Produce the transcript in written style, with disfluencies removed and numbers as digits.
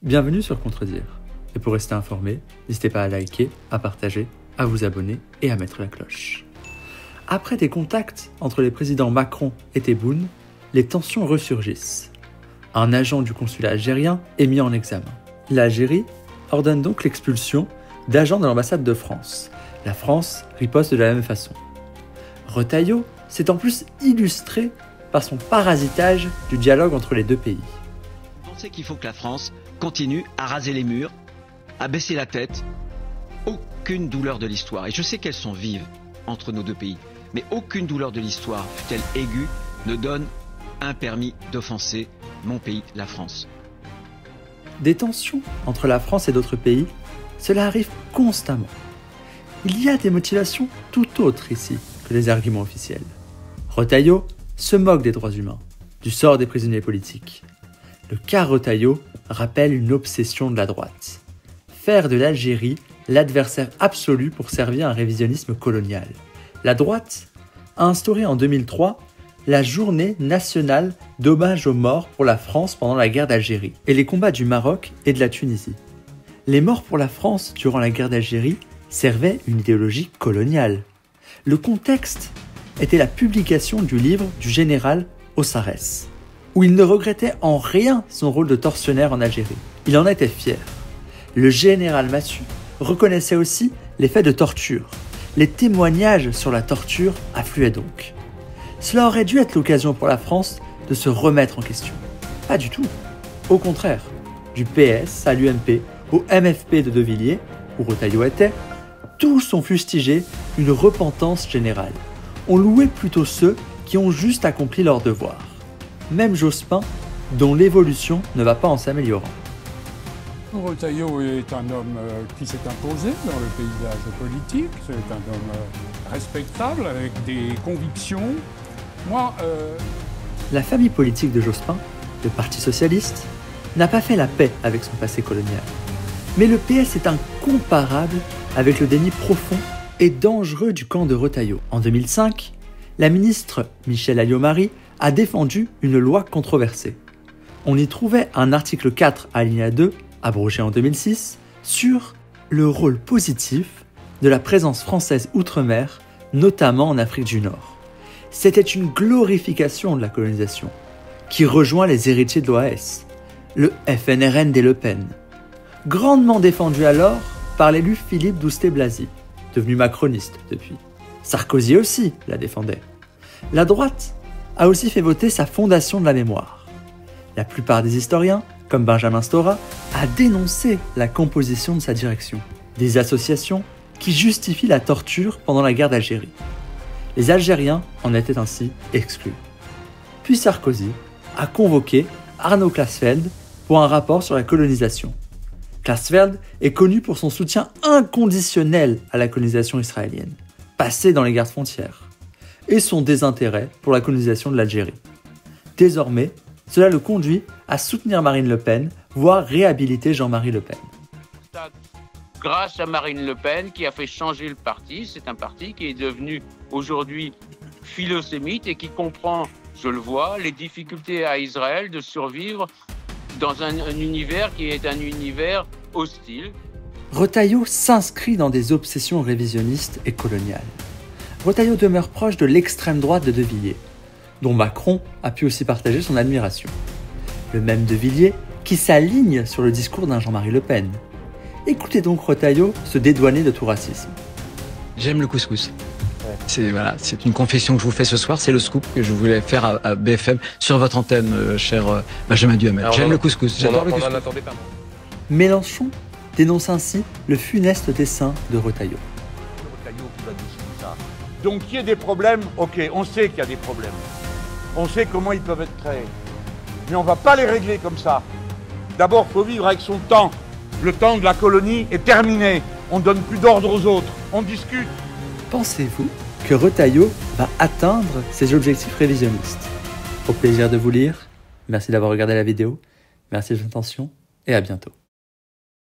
Bienvenue sur Contredire. Et pour rester informé, n'hésitez pas à liker, à partager, à vous abonner et à mettre la cloche. Après des contacts entre les présidents Macron et Tebboune, les tensions ressurgissent. Un agent du consulat algérien est mis en examen. L'Algérie ordonne donc l'expulsion d'agents de l'ambassade de France. La France riposte de la même façon. Retailleau s'est en plus illustré par son parasitage du dialogue entre les deux pays. On sait qu'il faut que la France continue à raser les murs, à baisser la tête. Aucune douleur de l'histoire, et je sais qu'elles sont vives entre nos deux pays, mais aucune douleur de l'histoire, fût-elle aiguë, ne donne un permis d'offenser mon pays, la France. Des tensions entre la France et d'autres pays, cela arrive constamment. Il y a des motivations tout autres ici que les arguments officiels. Retailleau se moque des droits humains, du sort des prisonniers politiques. Le cas Retailleau rappelle une obsession de la droite. Faire de l'Algérie l'adversaire absolu pour servir un révisionnisme colonial. La droite a instauré en 2003 la journée nationale d'hommage aux morts pour la France pendant la guerre d'Algérie et les combats du Maroc et de la Tunisie. Les morts pour la France durant la guerre d'Algérie servaient une idéologie coloniale. Le contexte était la publication du livre du général Ossarès, où il ne regrettait en rien son rôle de tortionnaire en Algérie. Il en était fier. Le général Massu reconnaissait aussi les faits de torture. Les témoignages sur la torture affluaient donc. Cela aurait dû être l'occasion pour la France de se remettre en question. Pas du tout. Au contraire, du PS à l'UMP au MFP de De Villiers, où Retailleau était, tous ont fustigé une repentance générale. On louait plutôt ceux qui ont juste accompli leur devoir. Même Jospin, dont l'évolution ne va pas en s'améliorant. Retailleau est un homme qui s'est imposé dans le paysage politique. C'est un homme respectable, avec des convictions. La famille politique de Jospin, le Parti socialiste, n'a pas fait la paix avec son passé colonial. Mais le PS est incomparable avec le déni profond et dangereux du camp de Retailleau. En 2005, la ministre Michèle Alliot-Marie a défendu une loi controversée. On y trouvait un article 4 alinéa 2, abrogé en 2006, sur le rôle positif de la présence française outre-mer, notamment en Afrique du Nord. C'était une glorification de la colonisation, qui rejoint les héritiers de l'OAS, le FNRN des Le Pen, grandement défendu alors par l'élu Philippe Douste-Blazy, devenu macroniste depuis. Sarkozy aussi la défendait. La droite a aussi fait voter sa fondation de la mémoire. La plupart des historiens, comme Benjamin Stora, a dénoncé la composition de sa direction. Des associations qui justifient la torture pendant la guerre d'Algérie. Les Algériens en étaient ainsi exclus. Puis Sarkozy a convoqué Arno Klaesfeld pour un rapport sur la colonisation. Klaesfeld est connu pour son soutien inconditionnel à la colonisation israélienne, passé dans les gardes frontières, et son désintérêt pour la colonisation de l'Algérie. Désormais, cela le conduit à soutenir Marine Le Pen, voire réhabiliter Jean-Marie Le Pen. Grâce à Marine Le Pen qui a fait changer le parti, c'est un parti qui est devenu aujourd'hui philosémite et qui comprend, je le vois, les difficultés à Israël de survivre dans un univers qui est un univers hostile. Retailleau s'inscrit dans des obsessions révisionnistes et coloniales. Retailleau demeure proche de l'extrême droite de De Villiers, dont Macron a pu aussi partager son admiration. Le même De Villiers qui s'aligne sur le discours d'un Jean-Marie Le Pen. Écoutez donc Retailleau se dédouaner de tout racisme. J'aime le couscous. C'est une confession que je vous fais ce soir, c'est le scoop que je voulais faire à BFM sur votre antenne, cher Benjamin Duhamel. J'aime le couscous, j'adore le couscous. Mélenchon dénonce ainsi le funeste dessein de Retailleau. Donc qu'il y ait des problèmes, ok, on sait qu'il y a des problèmes. On sait comment ils peuvent être créés. Mais on ne va pas les régler comme ça. D'abord, il faut vivre avec son temps. Le temps de la colonie est terminé. On ne donne plus d'ordre aux autres. On discute. Pensez-vous que Retailleau va atteindre ses objectifs révisionnistes? Au plaisir de vous lire. Merci d'avoir regardé la vidéo. Merci de votre attention et à bientôt.